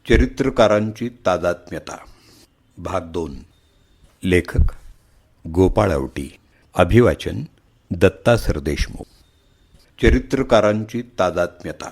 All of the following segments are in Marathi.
चरित्रकारांची तादात्म्यता भाग 2. लेखक गोपाळ आवटी. अभिवाचन दत्ता सरदेशमुख. चरित्रकारांची तादात्म्यता.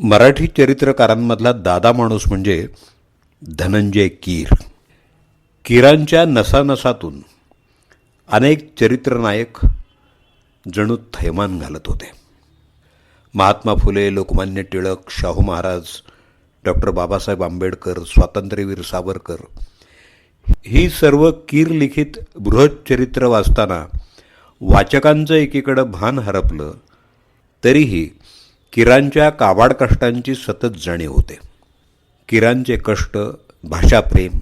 मराठी चरित्रकारांमधला दादा माणूस म्हणजे धनंजय कीर. कीरांच्या नसानसातून अनेक चरित्रनायक जणू थैमान घालत होते. महात्मा फुले, लोकमान्य टिळक, शाहू महाराज, डॉक्टर बाबासाहेब आंबेडकर, स्वातंत्र्यवीर सावरकर ही सर्व कीर लिखित बृहच्चरित्र वाचताना वाचकांचं एकीकडं भान हरपलं तरीही कीरांच्या काबाड कष्टांची सतत जाणीव होते. कीरांचे कष्ट, भाषाप्रेम,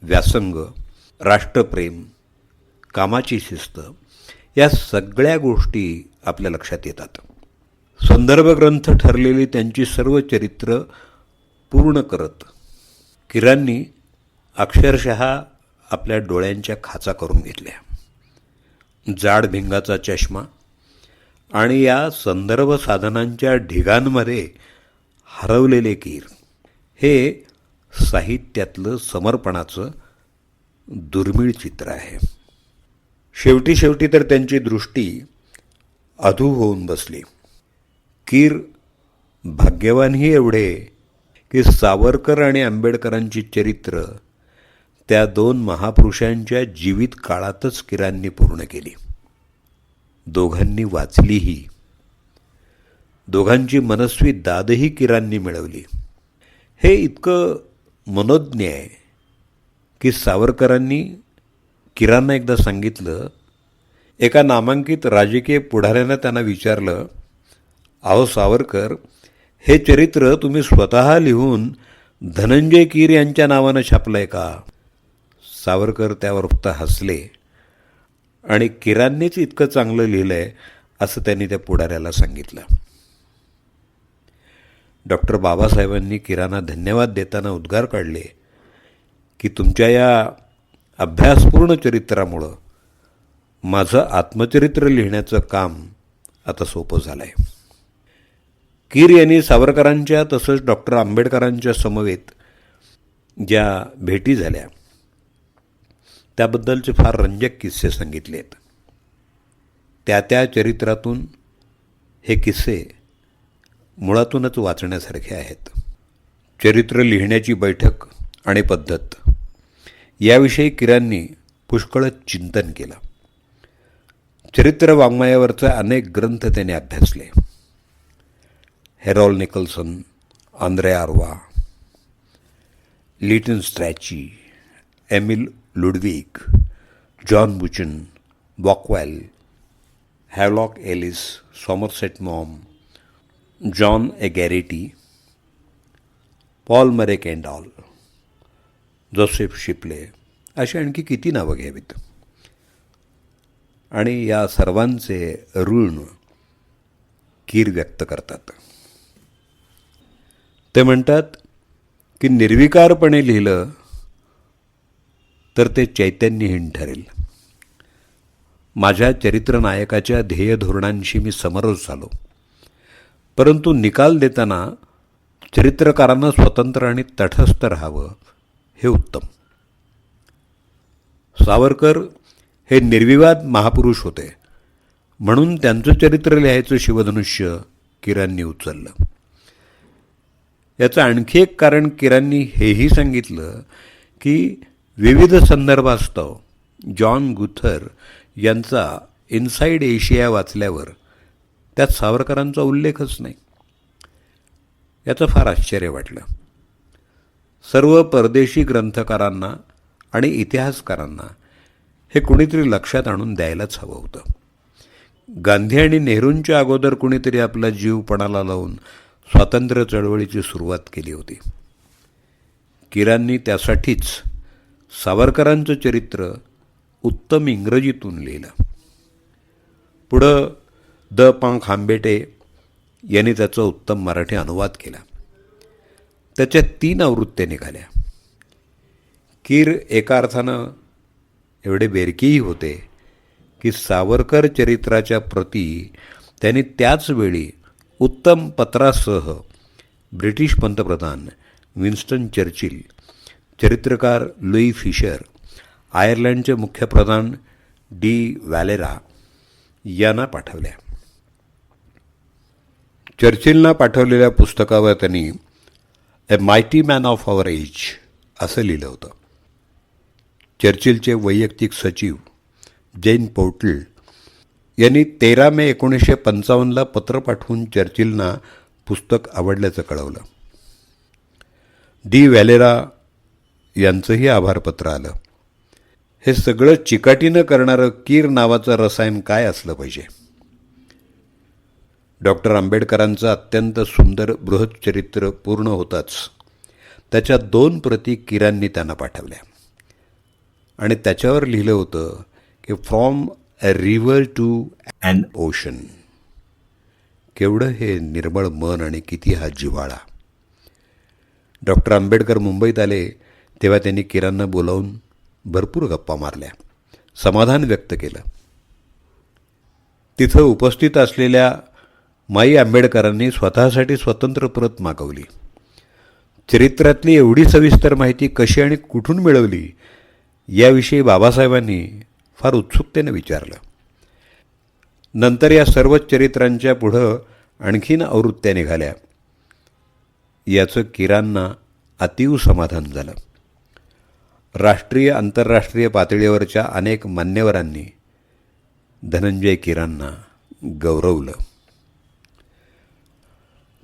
व्यासंग, राष्ट्रप्रेम, कामाची शिस्त या सगळ्या गोष्टी आपल्या लक्षात येतात. संदर्भ ग्रंथ ठरलेली त्यांची सर्व चरित्र पूर्ण करत कीरांनी अक्षरशः आपल्या डोळ्यांच्या खाचा करून घेतल्या. जाड भिंगाचा चष्मा आणि या संदर्भ साधनांच्या ढिगांमध्ये हरवलेले कीर हे साहित्यातलं समर्पणाचं दुर्मिळ चित्र आहे. शेवटी तर त्यांची दृष्टी अधू होऊन बसली. कीर भाग्यवानही एवढे की सावरकर आणि आंबेडकरांची चरित्र त्या दोन महापुरुषांच्या जीवित काळातच कीरांनी पूर्ण केली. दोघांनी वाचलीही. दोघांची मनस्वी दादही कीरांनी मिळवली. हे इतकं मनोज्ञ आहे की सावरकरांनी कीरांना एकदा सांगितलं, एका नामांकित राजकीय पुढाऱ्यानं त्यांना विचारलं, अहो सावरकर, हे चरित्र तुम्ही स्वतः लिहून धनंजय कीर यांच्या नावानं छापलंय का? सावरकर त्यावर फक्त हसले आणि कीरांनीच इतकं चांगलं लिहिलंय असं त्यांनी त्या पुढाऱ्याला सांगितलं. डॉक्टर बाबासाहेबांनी कीरांना धन्यवाद देताना उद्गार काढले की तुमच्या या अभ्यासपूर्ण चरित्रामुळं माझं आत्मचरित्र लिहिण्याचं काम आता सोपं झालं आहे. कीर यांनी सावरकरांच्या तसंच डॉक्टर आंबेडकरांच्या समवेत ज्या भेटी झाल्या त्याबद्दलचे फार रंजक किस्से सांगितलेत. त्या चरित्रातून हे किस्से मुळातूनच वाचण्यासारखे आहेत. चरित्र लिहिण्याची बैठक आणि पद्धत याविषयी कीरांनी पुष्कळ चिंतन केलं. चरित्र वाङ्मयावरचे अनेक ग्रंथ त्याने अभ्यासले. हेरॉल्ड निकल्सन, आंद्रे आर्वा, Lytton Strachey, Emil Ludwig, John Buchan, बॉकवेल, Havelock Ellis, Somerset Maugham, John एगॅरिटी, Paul Murray Kendall, Joseph Shipley अशी आणखी किती नावं घ्यावीत. आणि या सर्वांचे ऋण कीर व्यक्त करतात. ते म्हणतात की निर्विकारपणे लिहिलं तर ते चैतन्यहीन ठरेल. माझ्या चरित्रनायकाच्या ध्येय धोरणांशी मी समरस झालो, परंतु निकाल देताना चरित्रकारांना स्वतंत्र आणि तटस्थ राहावं हे उत्तम. सावरकर हे निर्विवाद महापुरुष होते म्हणून त्यांचं चरित्र लिहायचं शिवधनुष्य कीरांनी उचललं. याचं आणखी एक कारण कीरांनी हेही सांगितलं की विविध संदर्भास्तव जॉन गुथर यांचा इनसाइड एशिया वाचल्यावर त्यात सावरकरांचा उल्लेखच नाही. याचं फार आश्चर्य वाटलं. सर्व परदेशी ग्रंथकारांना आणि इतिहासकारांना हे कुणीतरी लक्षात आणून द्यायलाच हवं होतं. गांधी आणि नेहरूंच्या अगोदर कुणीतरी आपला जीव पणाला लावून स्वातंत्र्य चळवळीची सुरुवात केली होती. कीरांनी त्यासाठीच सावरकरांचं चरित्र उत्तम इंग्रजीतून लिहिलं. पुढं द. पं. खांबेटे यांनी त्याचा उत्तम मराठी अनुवाद केला. त्याच्या 3 आवृत्त्या निघाल्या. कीर एका अर्थानं एवढे बेरकीही होते की सावरकर चरित्राच्या प्रती त्यांनी त्याच वेळी उत्तम पत्रासह ब्रिटिश पंतप्रधान विन्स्टन चर्चिल, चरित्रकार लुई फिशर, आयर्लंडचे मुख्य प्रधान डी व्हॅलेरा यांना पाठवल्या. चर्चिलना पाठवलेल्या पुस्तकावर त्यांनी a mighty man of our age असं लिहिलं होतं. चर्चिलचे वैयक्तिक सचिव जेन पोर्टल यांनी 13 मे 1955 पत्र पाठवून चर्चिलना पुस्तक आवडल्याचं कळवलं. डी व्हॅलेरा यांचंही आभारपत्र आलं. हे सगळं चिकाटीनं करणारं कीर नावाचं रसायन काय असलं पाहिजे. डॉक्टर आंबेडकरांचं अत्यंत सुंदर बृहच्चरित्र पूर्ण होताच त्याच्या 2 प्रती कीरांनी त्यांना पाठवल्या आणि त्याच्यावर लिहिलं होतं की from a river to an ocean. केवढं हे निर्मळ मन आणि किती हा जिव्हाळा. डॉक्टर आंबेडकर मुंबईत आले तेव्हा त्यांनी कीरांना बोलावून भरपूर गप्पा मारल्या, समाधान व्यक्त केलं. तिथं उपस्थित असलेल्या माई आंबेडकरांनी स्वतःसाठी स्वतंत्र प्रत मागवली. चरित्रातली एवढी सविस्तर माहिती कशी आणि कुठून मिळवली याविषयी बाबासाहेबांनी फार उत्सुकतेने विचारलं. नंतर या सर्व चरित्रांच्या पुढं आणखीन आवृत्त्या निघाल्या. याचं कीरांना अतीव समाधान झालं. राष्ट्रीय आंतरराष्ट्रीय पातळीवरच्या अनेक मान्यवरांनी धनंजय कीरांना गौरवलं.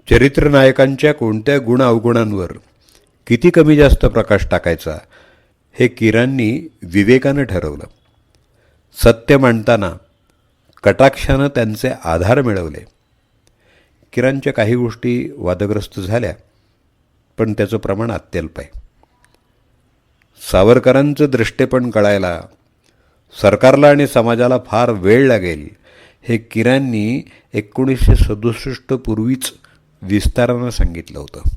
चरित्रनायकांच्या कोणत्या गुण अवगुणांवर किती कमी जास्त प्रकाश टाकायचा हे कीरांनी विवेकानं ठरवलं. सत्य मांडताना कटाक्षानं त्यांचे आधार मिळवले. कीरांच्या काही गोष्टी वादग्रस्त झाल्या, पण त्याचं प्रमाण अत्यल्प आहे. सावरकरांचं दृष्टेपण कळायला सरकारला आणि समाजाला फार वेळ लागेल हे कीरांनी 1967 पूर्वीच विस्तारानं सांगितलं होतं.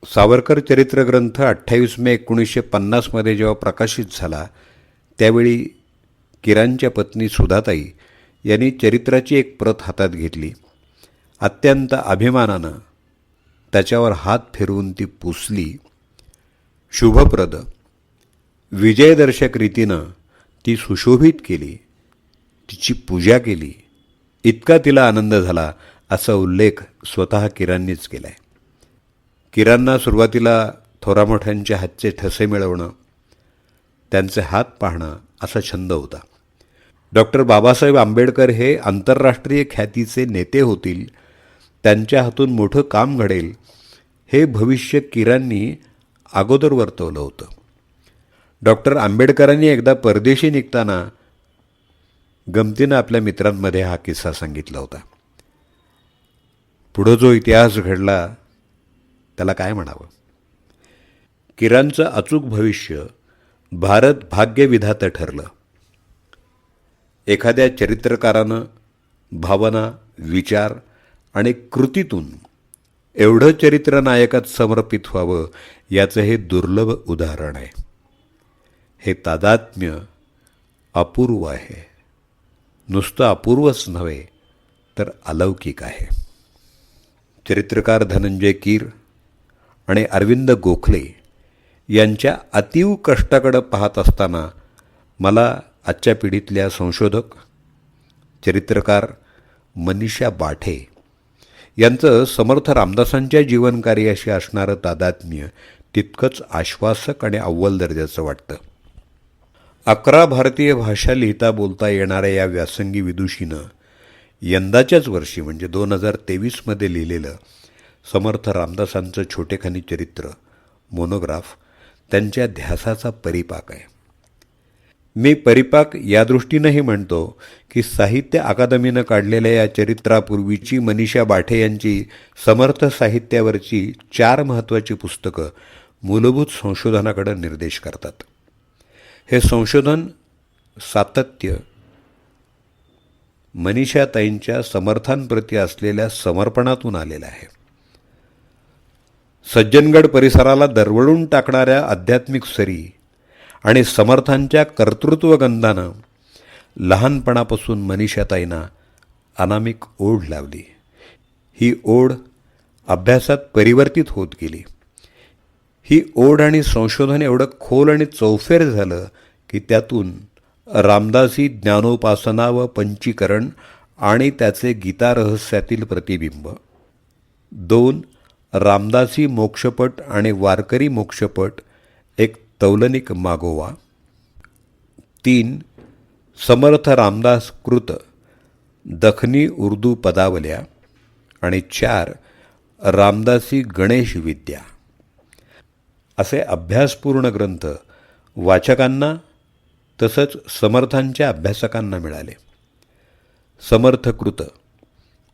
सावरकर चरित्रग्रंथ 28 मे 1950 जेव्हा प्रकाशित झाला त्यावेळी कीरांच्या पत्नी सुधाताई यांनी चरित्राची एक प्रत हातात घेतली. अत्यंत अभिमानानं त्याच्यावर हात फिरवून ती पुसली. शुभप्रद विजयदर्शक रीतीनं ती सुशोभित केली, तिची पूजा केली. इतका तिला आनंद झाला असा उल्लेख स्वतः कीरांनीच केला आहे. कीरांना सुरुवातीला थोरामोठ्यांच्या हातचे ठसे मिळवणं, त्यांचे हात पाहणं असा छंद होता. डॉक्टर बाबासाहेब आंबेडकर हे आंतरराष्ट्रीय ख्यातीचे नेते होतील, त्यांच्या हातून मोठं काम घडेल हे भविष्य कीरांनी अगोदर वर्तवलं होतं. डॉक्टर आंबेडकरांनी एकदा परदेशी निघताना गमतीनं आपल्या मित्रांमध्ये हा किस्सा सांगितला होता. पुढं जो इतिहास घडला त्याला काय म्हणावं. कीरांचं अचूक भविष्य भारत भाग्यविधातं ठरलं. एखाद्या चरित्रकारानं भावना, विचार आणि कृतीतून एवढं चरित्र नायकात समर्पित व्हावं याचं हे दुर्लभ उदाहरण आहे. हे तादात्म्य अपूर्व आहे. नुसतं अपूर्वच नव्हे तर अलौकिक आहे. चरित्रकार धनंजय कीर आणि अरविंद गोखले यांच्या अतीव कष्टाकडं पाहत असताना मला आजच्या पिढीतल्या संशोधक, चरित्रकार मनीषा बाठे यांचं समर्थ रामदासांच्या जीवनकार्याशी असणारं तादात्म्य तितकंच आश्वासक आणि अव्वल दर्जाचं वाटतं. 11 भारतीय भाषा लिहिता बोलता येणाऱ्या या व्यासंगी विदुषीनं यंदाच्याच वर्षी म्हणजे 2023 लिहिलेलं समर्थ रामदासांचं छोटेखानी चरित्र मोनोग्राफ त्यांच्या ध्यासाचा परिपाक आहे. मी परिपाक या दृष्टीनंही म्हणतो की साहित्य अकादमीनं काढलेल्या या चरित्रापूर्वीची मनीषा बाठे यांची समर्थ साहित्यावरची 4 महत्त्वाची पुस्तकं मूलभूत संशोधनाकडे निर्देश करतात. हे संशोधन सातत्य, मनीषाताईंच्या समर्थांप्रती असलेल्या समर्पणातून आलेला आहे. सज्जनगड परिसराला दरवळून टाकणाऱ्या आध्यात्मिक सरी आणि समर्थांच्या कर्तृत्वगंधानं लहानपणापासून मनीषाताईंना अनामिक ओढ लावली. ही ओढ अभ्यासात परिवर्तित होत गेली. ही ओढ आणि संशोधन एवढं खोल आणि चौफेर झालं की त्यातून रामदासी ज्ञानोपासना व पंचीकरण आणि त्याचे गीता रहस्यातील प्रतिबिंब, 2 रामदासी मोक्षपट आणि वारकरी मोक्षपट एक तौलनिक मागोवा, 3 समर्थ रामदास कृत दखनी उर्दू पदावल्या आणि 4 रामदासी गणेश विद्या असे अभ्यासपूर्ण ग्रंथ वाचकांना तसंच समर्थांच्या अभ्यासकांना मिळाले. समर्थकृत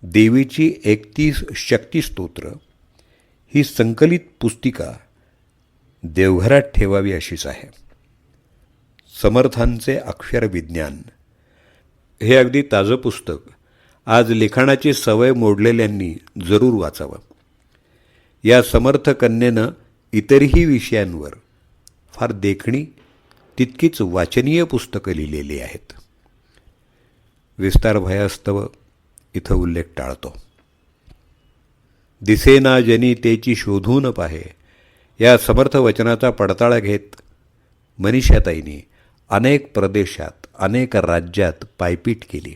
देवीची 31 शक्तिस्तोत्र ही संकलित पुस्तिका देवघरात ठेवावी अशीच आहे. समर्थांचे अक्षर विज्ञान हे अगदी ताजं पुस्तक आज लिखाणाची सवय मोडलेल्यांनी जरूर वाचावं. या समर्थ कन्येनं इतरही विषयांवर फार देखणी तितकीच वाचनीय पुस्तकं लिहिलेली आहेत. विस्तार भयास्तव इथं उल्लेख टाळतो. दिसेना जनी तेची शोधून पाहे या समर्थ वचनाचा पडताळा घेत मनीषाताईंनी अनेक प्रदेशात अनेक राज्यात पायपीट केली.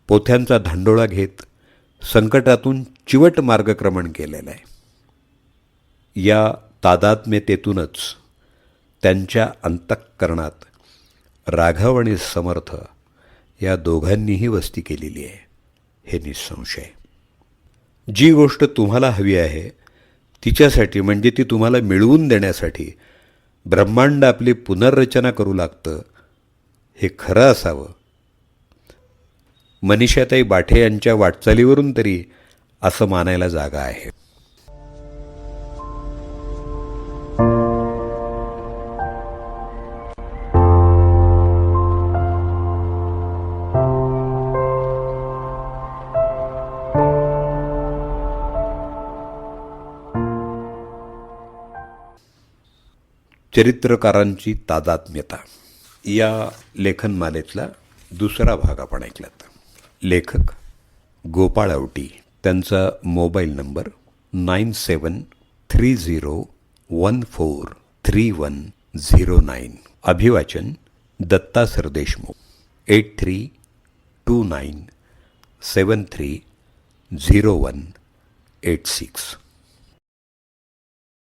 पोथ्यांचा धांडोळा घेत संकटातून चिवट मार्गक्रमण केलेलं आहे. या तादात्म्यतेतूनच त्यांच्या अंतःकरणात राघव आणि समर्थ या दोघांनीही वस्ती केलेली आहे, हे निसंशय. जी गोष्ट तुम्हाला हवी आहे तिच्यासाठी, म्हणजे ती तुम्हाला मिळवून देण्यासाठी ब्रह्मांड आपली पुनर्रचना करू लागतं, हे खरं असावं. मनीषाताई बाठे यांच्या वाटचालीवरून तरी असं मानायला जागा आहे. चरित्रकारांची तादात्म्यता या लेखनमालेतला दुसरा भाग आपण ऐकलात. लेखक गोपाळ आवटी, त्यांचा मोबाईल नंबर 9730143109. अभिवाचन दत्ता सरदेशमुख, 8329730186.